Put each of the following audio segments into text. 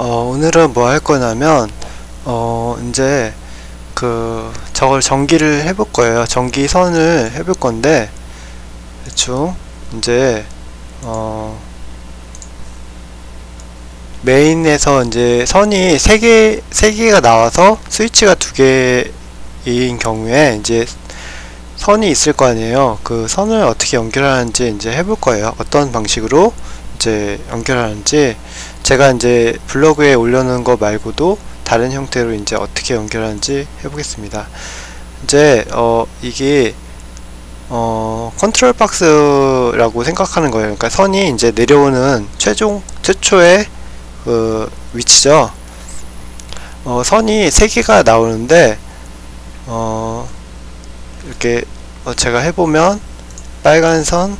오늘은 뭐 할 거냐면, 이제 저걸 전기를 해볼 거예요. 전기선을 해볼 건데, 대충, 이제, 메인에서 이제 선이 3개가 나와서 스위치가 2개인 경우에 이제 선이 있을 거 아니에요. 그 선을 어떻게 연결하는지 이제 해볼 거예요. 어떤 방식으로 이제 연결하는지 제가 이제 블로그에 올려놓은 거 말고도 다른 형태로 이제 어떻게 연결하는지 해보겠습니다. 이제 이게 컨트롤 박스라고 생각하는 거예요. 그러니까 선이 이제 내려오는 최초의 그 위치죠. 선이 3개가 나오는데 이렇게 제가 해보면 빨간 선,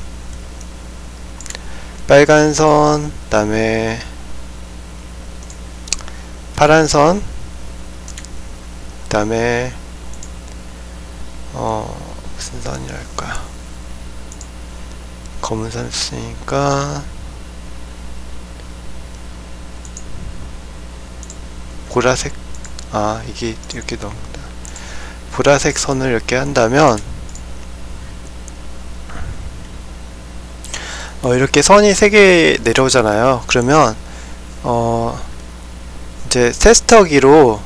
그다음에 파란 선, 그다음에 무슨 선이랄까, 검은 선 쓰니까 보라색, 이게 이렇게 나옵니다. 보라색 선을 이렇게 한다면 이렇게 선이 3개 내려오잖아요. 그러면 이제 테스터기로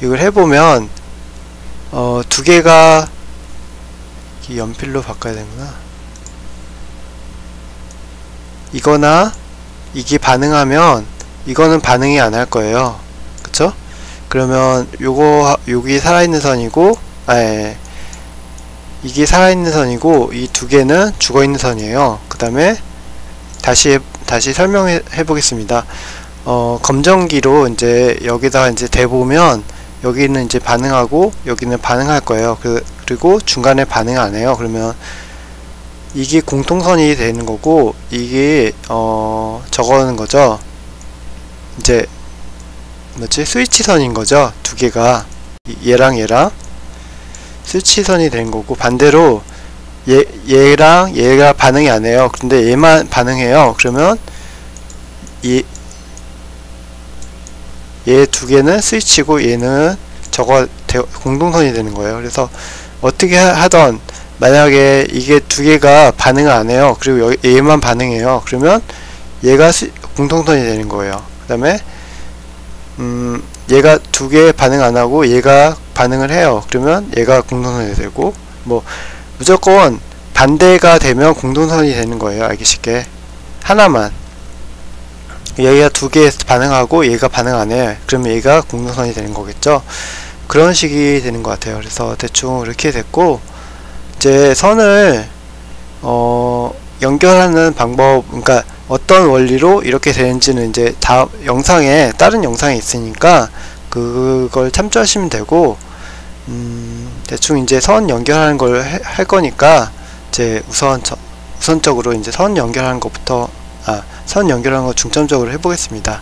이걸 해보면 2개가 연필로 바꿔야 되는구나. 이거나 이게 반응하면 이거는 반응이 안 할 거예요. 그쵸? 그러면 여기 살아있는 선이고, 이게 살아있는 선이고, 이 2개는 죽어있는 선이에요. 그 다음에 다시 설명해 보겠습니다. 검정기로 이제 여기다가 이제 대보면 여기는 이제 반응하고 여기는 반응할 거예요. 그리고 중간에 반응 안 해요. 그러면 이게 공통선이 되는 거고, 이게 저거는 거죠. 이제 뭐지? 스위치선인 거죠. 2개가 얘랑 스위치선이 된 거고, 반대로 얘랑 얘가 반응이 안 해요. 근데 얘만 반응해요. 그러면 얘 2개는 스위치고 얘는 저거 공동선이 되는 거예요. 그래서 어떻게 하던 만약에 이게 2개가 반응을 안 해요. 그리고 얘만 반응해요. 그러면 얘가 공동선이 되는 거예요. 그 다음에 얘가 2개 반응 안 하고 얘가 반응을 해요. 그러면 얘가 공동선이 되고, 뭐 무조건 반대가 되면 공동선이 되는 거예요. 알기 쉽게. 하나만, 얘가 2개 반응하고 얘가 반응 안 해. 그러면 얘가 공동선이 되는 거겠죠. 그런 식이 되는 것 같아요. 그래서 대충 이렇게 됐고, 이제 선을 연결하는 방법, 그러니까 어떤 원리로 이렇게 되는지는 이제 다른 영상에 있으니까 그걸 참조하시면 되고, 대충 이제 선 연결하는 걸 할 거니까 이제 우선적으로 이제 선 연결하는 것부터 선 연결하는 거 중점적으로 해보겠습니다.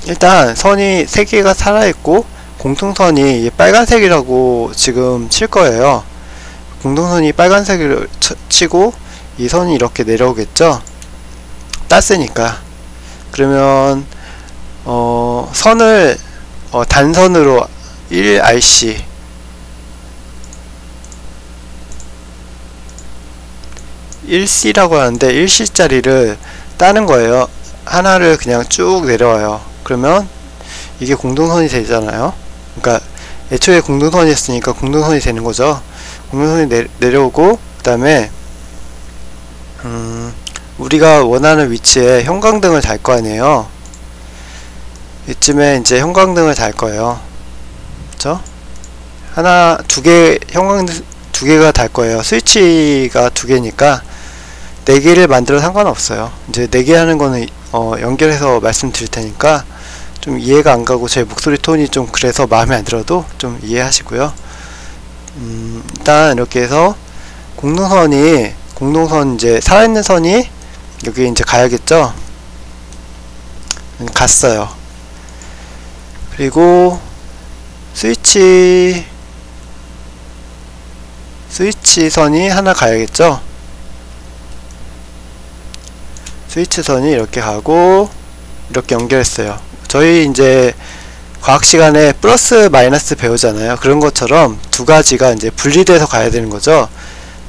일단 선이 3개가 살아있고 공통선이 빨간색이라고 지금 칠 거예요. 공동선이 빨간색을 치고 이 선이 이렇게 내려오겠죠. 땄으니까. 그러면 선을 단선으로 1RC 1C라고 하는데 1C짜리를 따는 거예요. 하나를 그냥 쭉 내려와요. 그러면 이게 공동선이 되잖아요. 그러니까 애초에 공동선이 했으니까 공동선이 되는 거죠. 공동선이 내려오고, 그 다음에 우리가 원하는 위치에 형광등을 달 거 아니에요. 이쯤에 이제 형광등을 달 거예요. 그쵸? 형광등 2개가 달 거예요. 스위치가 2개니까 4개를 만들어 상관없어요. 이제 4개 하는 거는 연결해서 말씀드릴 테니까 좀 이해가 안 가고 제 목소리 톤이 좀 그래서 마음에 안 들어도 좀 이해하시고요. 일단 이렇게 해서 공동선 이제 살아있는 선이 여기 이제 가야겠죠. 갔어요. 그리고 스위치 선이 하나 가야겠죠. 스위치선이 이렇게 가고 이렇게 연결했어요. 저희 이제 과학 시간에 플러스 마이너스 배우잖아요. 그런 것처럼 두 가지가 이제 분리돼서 가야 되는 거죠.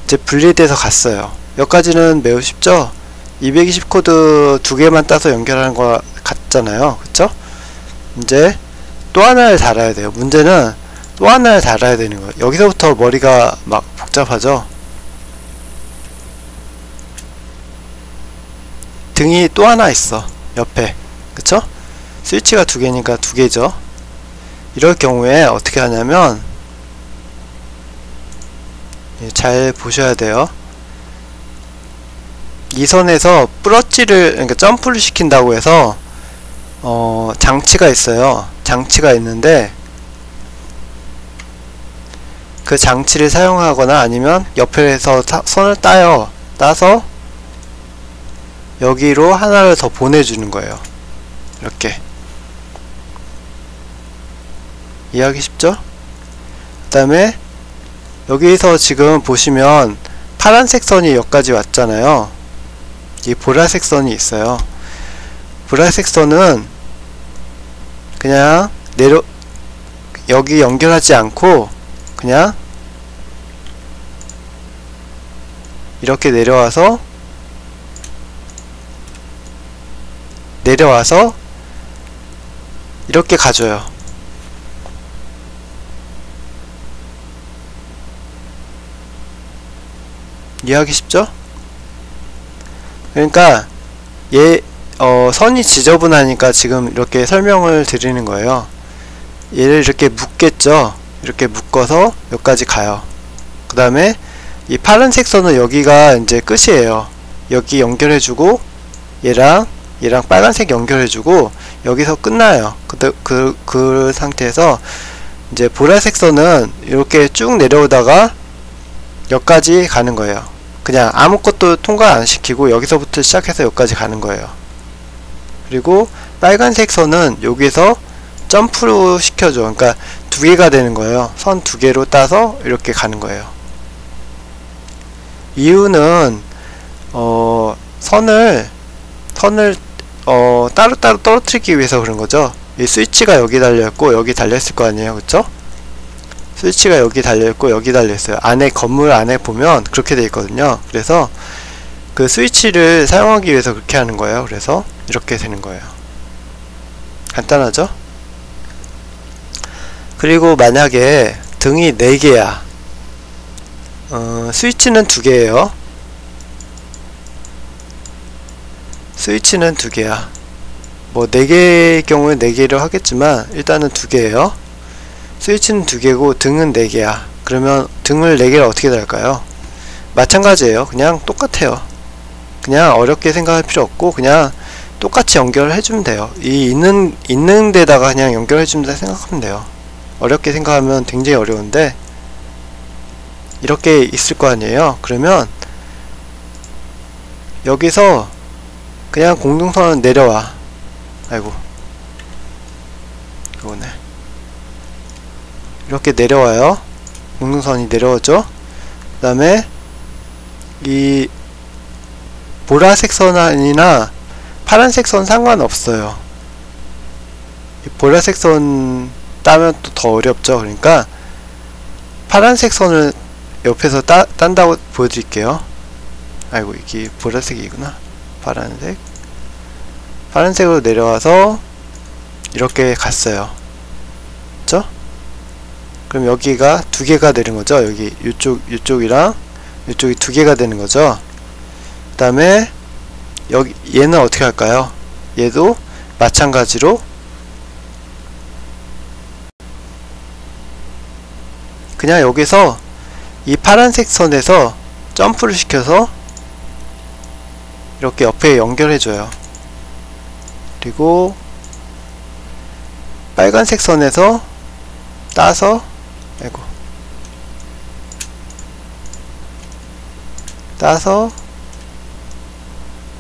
이제 분리돼서 갔어요. 여기까지는 매우 쉽죠? 220 코드 두 개만 따서 연결하는 거 같잖아요. 그쵸? 이제 또 하나를 달아야 돼요. 문제는 또 하나를 달아야 되는 거예요. 여기서부터 머리가 막 복잡하죠? 등이 또 하나 있어. 옆에. 그쵸? 스위치가 두 개니까 두 개죠. 이럴 경우에 어떻게 하냐면, 잘 보셔야 돼요. 이 선에서 뿌러치를, 그러니까 점프를 시킨다고 해서 장치가 있어요. 장치가 있는데 그 장치를 사용하거나 아니면 옆에서 선을 따요. 따서 여기로 하나를 더 보내주는 거예요. 이렇게. 이해하기 쉽죠? 그 다음에 여기서 지금 보시면 파란색 선이 여기까지 왔잖아요. 이 보라색 선이 있어요. 보라색 선은 그냥 여기 연결하지 않고 그냥 이렇게 내려와서 이렇게 가줘요. 이해하기 쉽죠? 그러니까 선이 지저분하니까 지금 이렇게 설명을 드리는 거예요. 얘를 이렇게 묶겠죠? 이렇게 묶어서 여기까지 가요. 그 다음에 이 파란색 선은 여기가 이제 끝이에요. 여기 연결해주고 얘랑 빨간색 연결해주고 여기서 끝나요. 그 상태에서 이제 보라색 선은 이렇게 쭉 내려오다가 여기까지 가는 거예요. 그냥 아무것도 통과 안 시키고 여기서부터 시작해서 여기까지 가는 거예요. 그리고 빨간색 선은 여기서 점프로 시켜줘. 그러니까 두 개가 되는 거예요. 선 두 개로 따서 이렇게 가는 거예요. 이유는 선을 따로따로 떨어뜨리기 위해서 그런 거죠. 이 스위치가 여기 달려있고 여기 달려있을 거 아니에요. 그쵸? 스위치가 여기 달려있고 여기 달려있어요. 안에 건물 안에 보면 그렇게 되어 있거든요. 그래서 그 스위치를 사용하기 위해서 그렇게 하는 거예요. 그래서 이렇게 되는 거예요. 간단하죠? 그리고 만약에 등이 4개야. 스위치는 2개예요. 스위치는 2개야. 뭐 4개의 경우에 4개를 하겠지만 일단은 2개예요. 스위치는 2개고 등은 4개야. 그러면 등을 4개를 어떻게 달까요? 마찬가지예요. 그냥 똑같아요. 그냥 어렵게 생각할 필요 없고 그냥 똑같이 연결을 해주면 돼요. 이 있는 데다가 그냥 연결해준다 생각하면 돼요. 어렵게 생각하면 굉장히 어려운데 이렇게 있을 거 아니에요. 그러면 여기서 그냥 공중선은 내려와. 아이고 이거네. 이렇게 내려와요. 공중선이 내려오죠. 그 다음에 이 보라색 선이나 파란색 선 상관없어요. 이 보라색 선 따면 또 더 어렵죠. 그러니까 파란색 선을 옆에서 딴다고 보여드릴게요. 아이고 이게 보라색이구나. 파란색으로 내려와서 이렇게 갔어요. 그쵸? 그럼 여기가 2개가 되는 거죠. 여기 이쪽이랑 이쪽이 2개가 되는 거죠. 그 다음에 여기 얘는 어떻게 할까요? 얘도 마찬가지로 그냥 여기서 이 파란색 선에서 점프를 시켜서 이렇게 옆에 연결해줘요. 그리고 빨간색 선에서 따서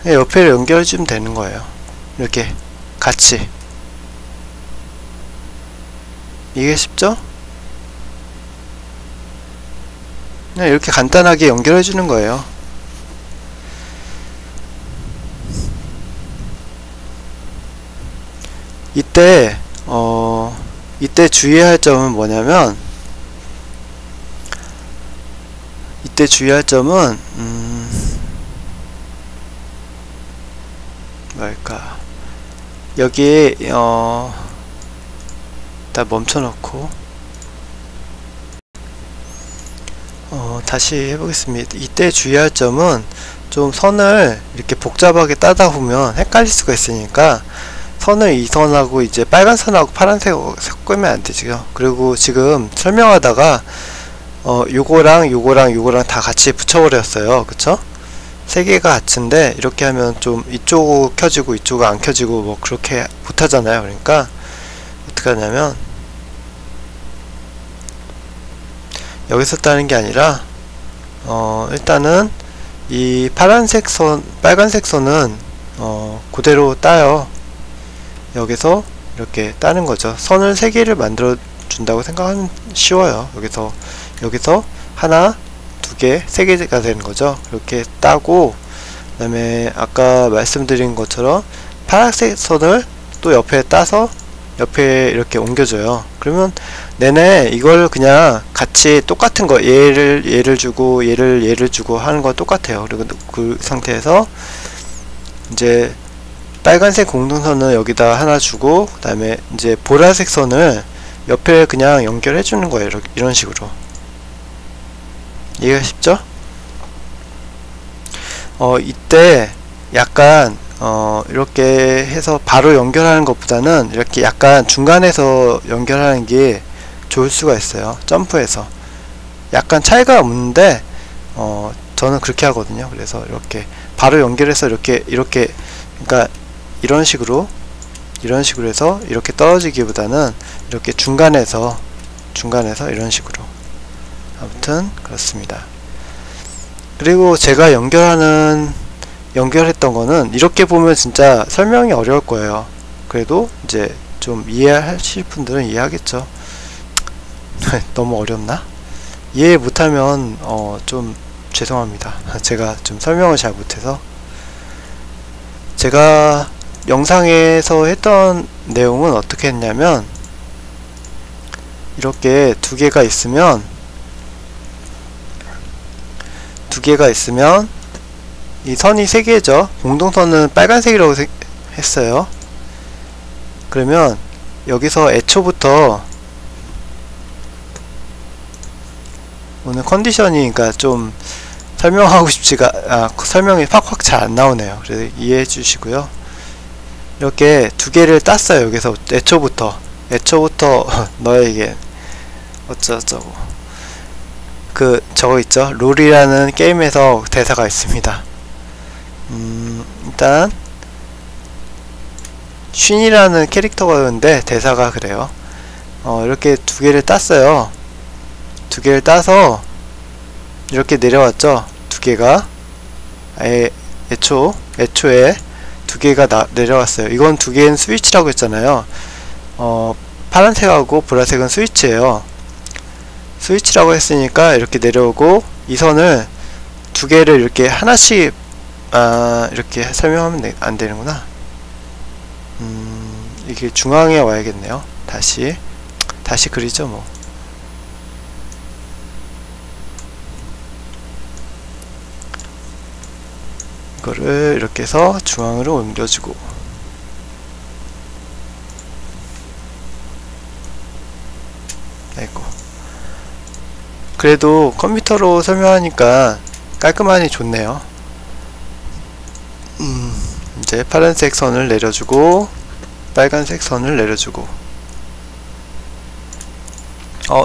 옆에 연결해주면 되는 거예요. 이렇게 같이. 이게 쉽죠? 그냥 이렇게 간단하게 연결해주는 거예요. 이때 이때 주의할 점은 뭐냐면, 이때 주의할 점은 뭐랄까, 여기에 일단 멈춰놓고 다시 해보겠습니다. 이때 주의할 점은, 좀 선을 이렇게 복잡하게 따다 보면 헷갈릴 수가 있으니까 선을 이 선하고 이제 빨간 선하고 파란색하고 섞으면 안 되죠. 그리고 지금 설명하다가 요거랑 요거랑 요거랑 다 같이 붙여버렸어요. 그쵸? 세 개가 같은데 이렇게 하면 좀 이쪽 켜지고 이쪽은 안 켜지고 뭐 그렇게 못하잖아요. 그러니까 어떻게 하냐면, 여기서 따는 게 아니라 일단은 이 파란색 선, 빨간색 선은 그대로 따요. 여기서 이렇게 따는 거죠. 선을 3개를 만들어 준다고 생각하면 쉬워요. 여기서 하나, 2개, 3개가 되는 거죠. 이렇게 따고, 그 다음에 아까 말씀드린 것처럼 파란색 선을 또 옆에 따서 옆에 이렇게 옮겨줘요. 그러면 내내 이걸 그냥 같이 똑같은 거, 얘를 주고 얘를 주고 하는 거 똑같아요. 그리고 그 상태에서 이제 빨간색 공동선을 여기다 하나 주고, 그 다음에 이제 보라색 선을 옆에 그냥 연결해 주는 거예요. 이런 식으로. 이해가 쉽죠? 이때 약간 이렇게 해서 바로 연결하는 것보다는 이렇게 약간 중간에서 연결하는 게 좋을 수가 있어요. 점프해서 약간 차이가 없는데 저는 그렇게 하거든요. 그래서 이렇게 바로 연결해서 이렇게 그러니까 이런 식으로 해서 이렇게 떨어지기보다는 이렇게 중간에서 이런 식으로. 아무튼 그렇습니다. 그리고 제가 연결했던 거는 이렇게 보면 진짜 설명이 어려울 거예요. 그래도 이제 좀 이해하실 분들은 이해하겠죠. 너무 어렵나? 이해 못하면 좀 죄송합니다. 제가 좀 설명을 잘 못해서. 제가 영상에서 했던 내용은 어떻게 했냐면, 이렇게 두 개가 있으면 이 선이 3개죠. 공동선은 빨간색이라고 했어요. 그러면 여기서 애초부터, 오늘 컨디션이 그러니까 좀 설명하고 싶지가 설명이 팍팍 잘 안 나오네요. 그래서 이해해 주시고요. 이렇게 두 개를 땄어요. 여기서 애초부터 너에게 어쩌고, 저거 있죠? 롤이라는 게임에서 대사가 있습니다. 일단 쉰이라는 캐릭터가 있는데 대사가 그래요. 이렇게 두 개를 땄어요. 두 개를 따서 이렇게 내려왔죠. 두 개가 애초에 두 개가 내려왔어요. 이건 두 개는 스위치라고 했잖아요. 파란색하고 보라색은 스위치예요. 스위치라고 했으니까 이렇게 내려오고, 이 선을 두 개를 이렇게 하나씩 이렇게 설명하면 안 되는구나. 이게 중앙에 와야겠네요. 다시 그리죠 뭐. 이거를 이렇게 해서 중앙으로 옮겨주고, 아이고, 그래도 컴퓨터로 설명하니까 깔끔하니 좋네요. 이제 파란색 선을 내려주고 빨간색 선을 내려주고,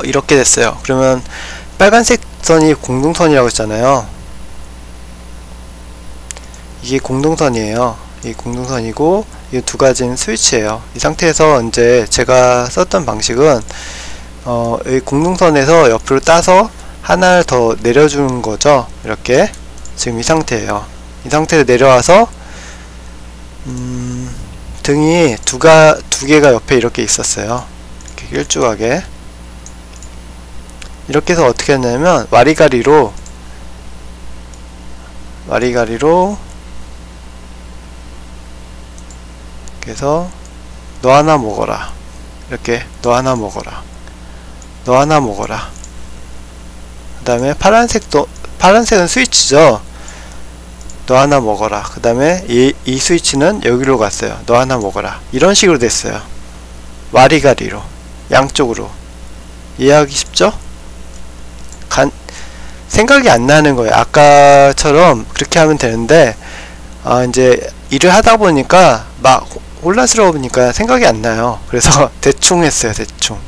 이렇게 됐어요. 그러면 빨간색 선이 공동선이라고 했잖아요. 이게 공동선이에요. 이 공동선이고, 이 두 가지는 스위치예요. 이 상태에서 이제 제가 썼던 방식은 이 공동선에서 옆으로 따서 하나를 더 내려주는 거죠. 이렇게 지금 이 상태예요. 이 상태로 내려와서 등이 두 개가 옆에 이렇게 있었어요. 이렇게 길쭉하게. 이렇게 해서 어떻게 했냐면 와리가리로 이렇게 해서 너 하나 먹어라. 이렇게 너 하나 먹어라. 너 하나 먹어라. 그 다음에 파란색은 스위치죠. 너 하나 먹어라. 그 다음에 이 스위치는 여기로 갔어요. 너 하나 먹어라. 이런 식으로 됐어요. 와리가리로 양쪽으로. 이해하기 쉽죠? 생각이 안 나는 거예요. 아까처럼 그렇게 하면 되는데 이제 일을 하다 보니까 막 혼란스러우니까 생각이 안 나요. 그래서 대충 했어요. 대충.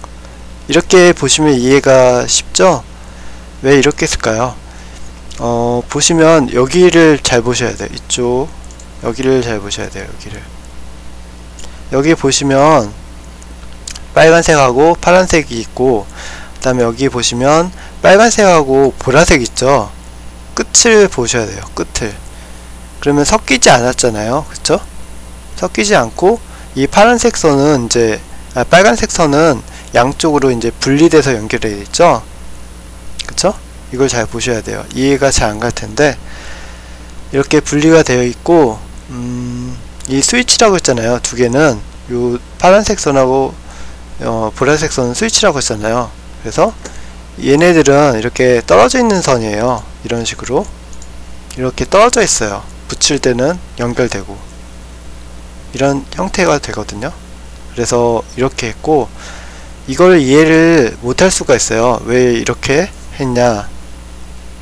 이렇게 보시면 이해가 쉽죠? 왜 이렇게 했을까요? 보시면 여기를 잘 보셔야 돼요. 이쪽 여기를 잘 보셔야 돼요. 여기 보시면 빨간색하고 파란색이 있고, 그 다음에 여기 보시면 빨간색하고 보라색 있죠? 끝을 보셔야 돼요. 끝을. 그러면 섞이지 않았잖아요. 그쵸? 섞이지 않고 이 파란색 선은 이제 빨간색 선은 양쪽으로 이제 분리돼서 연결되어 있죠? 그쵸? 이걸 잘 보셔야 돼요. 이해가 잘 안 갈 텐데, 이렇게 분리가 되어 있고, 이 스위치라고 했잖아요. 두 개는 요 파란색 선하고 보라색 선은 스위치라고 했잖아요. 그래서 얘네들은 이렇게 떨어져 있는 선이에요. 이런 식으로 이렇게 떨어져 있어요. 붙일 때는 연결되고 이런 형태가 되거든요. 그래서 이렇게 했고, 이걸 이해를 못할 수가 있어요. 왜 이렇게 했냐.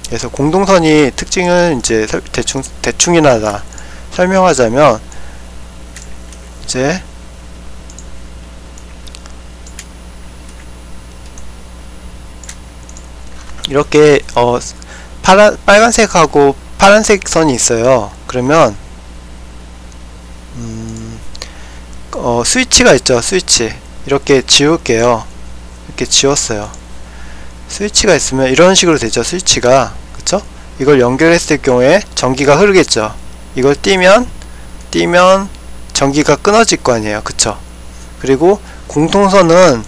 그래서 공동선이 특징을 이제 대충이나다 설명하자면, 이제 이렇게 빨간색하고 파란색 선이 있어요. 그러면 스위치가 있죠. 스위치 이렇게 지울게요. 이렇게 지웠어요. 스위치가 있으면 이런 식으로 되죠. 스위치가. 그쵸? 이걸 연결했을 경우에 전기가 흐르겠죠. 이걸 띄면 전기가 끊어질 거 아니에요. 그쵸? 그리고 공통선이라는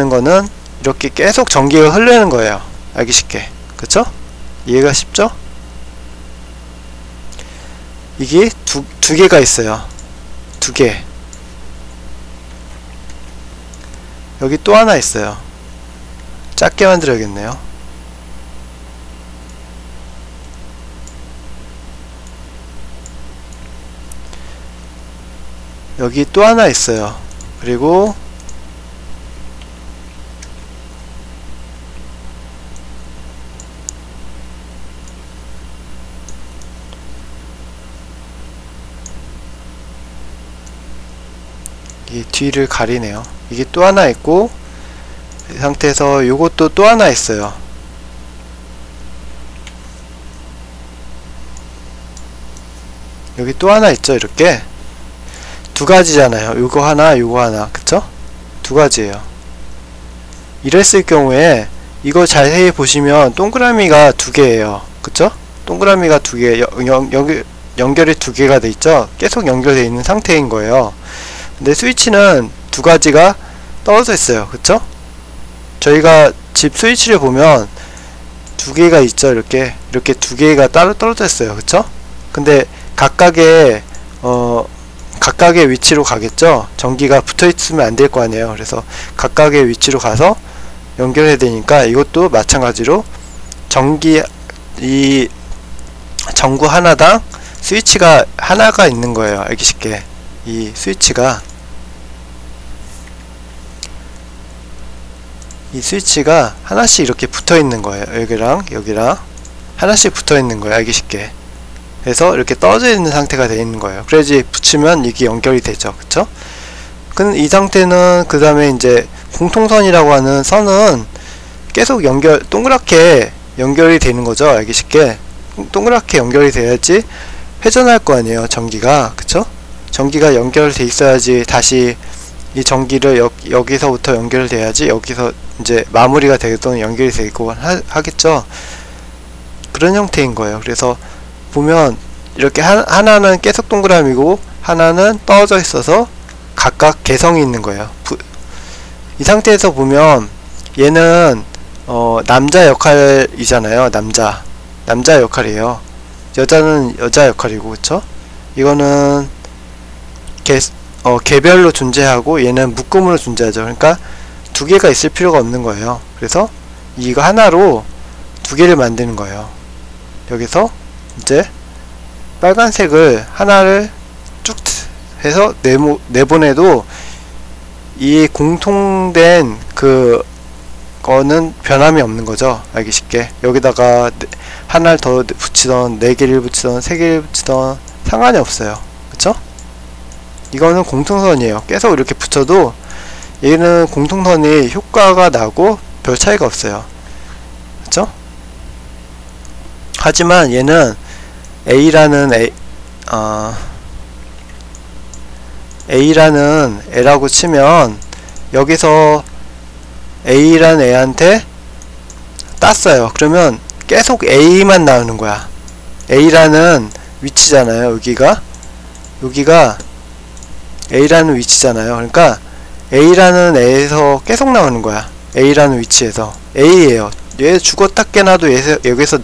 거는 이렇게 계속 전기가 흐르는 거예요. 알기 쉽게. 그쵸? 이해가 쉽죠? 이게 두 개가 있어요. 두 개. 여기 또 하나 있어요. 작게 만들어야겠네요. 여기 또 하나 있어요. 그리고 이 뒤를 가리네요. 이게 또 하나 있고, 이 상태에서 요것도 또 하나 있어요. 여기 또 하나 있죠. 이렇게 두 가지잖아요. 요거 하나 요거 하나. 그쵸? 두 가지예요. 이랬을 경우에 이거 자세히 보시면 동그라미가 두 개예요. 그쵸? 동그라미가 두 개, 연결이 두 개가 돼 있죠? 계속 연결되어 있는 상태인 거예요. 근데 스위치는 두 가지가 떨어져 있어요. 그쵸? 저희가 집 스위치를 보면 두 개가 있죠. 이렇게 두 개가 따로 떨어져 있어요. 그쵸? 근데 각각의 위치로 가겠죠. 전기가 붙어 있으면 안 될 거 아니에요. 그래서 각각의 위치로 가서 연결해야 되니까, 이것도 마찬가지로 이 전구 하나당 스위치가 하나가 있는 거예요. 알기 쉽게. 이 스위치가 하나씩 이렇게 붙어 있는 거예요. 여기랑 하나씩 붙어 있는 거예요. 알기 쉽게. 그래서 이렇게 떨어져 있는 상태가 되어 있는 거예요. 그래야지 붙이면 이게 연결이 되죠. 그쵸? 이 상태는, 그 다음에 이제 공통선이라고 하는 선은 계속 동그랗게 연결이 되는 거죠. 알기 쉽게. 동그랗게 연결이 돼야지 회전할 거 아니에요. 전기가. 그쵸? 전기가 연결돼 있어야지 다시 이 전기를 여기서부터 연결돼야지 여기서 이제 마무리가 되거든 연결이 되고 하겠죠. 그런 형태인 거예요. 그래서 보면 이렇게 하나는 계속 동그라미고 하나는 떨어져 있어서 각각 개성이 있는 거예요. 이 상태에서 보면 얘는 남자 역할이잖아요. 남자 역할이에요. 여자는 여자 역할이고, 그쵸? 이거는 개별로 존재하고 얘는 묶음으로 존재하죠. 그러니까 두 개가 있을 필요가 없는 거예요. 그래서 이거 하나로 두 개를 만드는 거예요. 여기서 이제 빨간색을 하나를 쭉 해서 내보내도 이 공통된 거는 변함이 없는 거죠. 알기 쉽게. 여기다가 하나를 더 붙이던, 4개를 붙이던, 3개를 붙이던 상관이 없어요. 그쵸? 이거는 공통선이에요. 계속 이렇게 붙여도 얘는 공통선이 효과가 나고 별 차이가 없어요. 그쵸? 하지만 얘는 A라는 A라는 애라고 치면 여기서 A라는 애한테 땄어요. 그러면 계속 A만 나오는 거야. A라는 위치잖아요. 여기가 A라는 위치잖아요. 그러니까 A라는 애에서 계속 나오는 거야. A라는 위치에서 A예요. 얘 죽었다 깨나도 여기서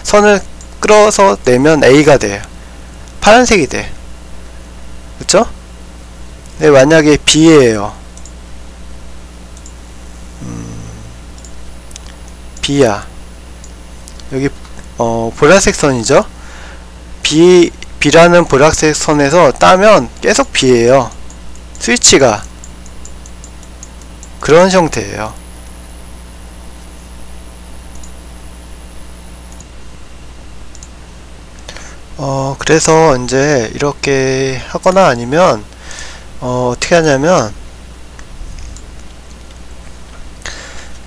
선을 끌어서 내면 A가 돼요. 파란색이 돼. 그쵸? 네, 만약에 B예요. B야. 여기 보라색 선이죠. B라는 보라색 선에서 따면 계속 B예요. 스위치가 그런 형태예요. 그래서 이제 이렇게 하거나 아니면 어떻게 하냐면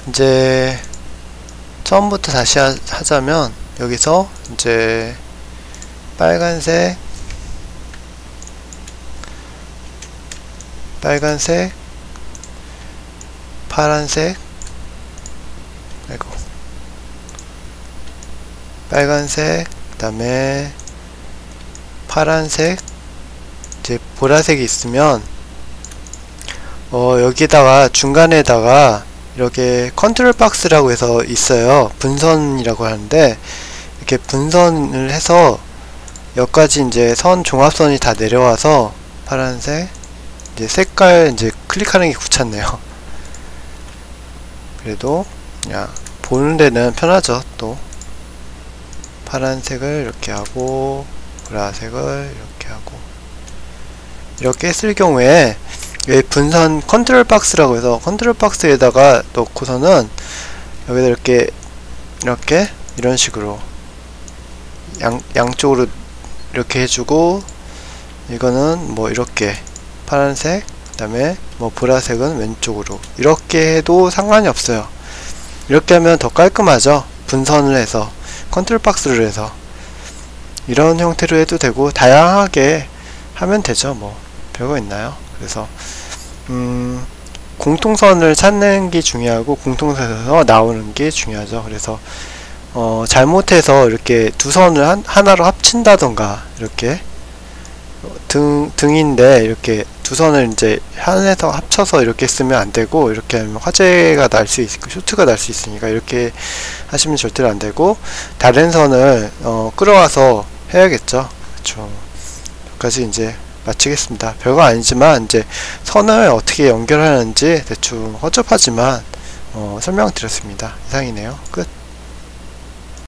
이제 처음부터 다시 하자면 여기서 이제 빨간색 파란색 빨간색 그 다음에 파란색 이제 보라색이 있으면 여기다가 중간에다가 이렇게 컨트롤 박스라고 해서 있어요. 분선이라고 하는데 이렇게 분선을 해서 여기까지 이제 선 종합선이 다 내려와서 파란색 이제 색깔 이제 클릭하는 게 귀찮네요. 그래도 그냥 보는 데는 편하죠. 또 파란색을 이렇게 하고 보라색을 이렇게 하고 이렇게 했을 경우에 분선 컨트롤 박스라고 해서 컨트롤 박스에다가 놓고서는 여기다 이렇게 이런 식으로 양쪽으로 이렇게 해주고 이거는 뭐 이렇게 파란색 그 다음에 뭐 보라색은 왼쪽으로 이렇게 해도 상관이 없어요. 이렇게 하면 더 깔끔하죠. 분선을 해서 컨트롤 박스를 해서 이런 형태로 해도 되고 다양하게 하면 되죠. 뭐 별거 있나요? 그래서 공통선을 찾는 게 중요하고 공통선에서 나오는 게 중요하죠. 그래서 잘못해서 이렇게 두 선을 하나로 합친다던가 이렇게 등인데 이렇게 두 선을 이제 한에서 합쳐서 이렇게 쓰면 안 되고 이렇게 하면 화재가 날 수 있고 쇼트가 날 수 있으니까 이렇게 하시면 절대로 안 되고 다른 선을 끌어와서 해야겠죠. 그렇죠. 여기까지 이제 마치겠습니다. 별거 아니지만 이제 선을 어떻게 연결하는지 대충 허접하지만 설명드렸습니다. 이상이네요. 끝.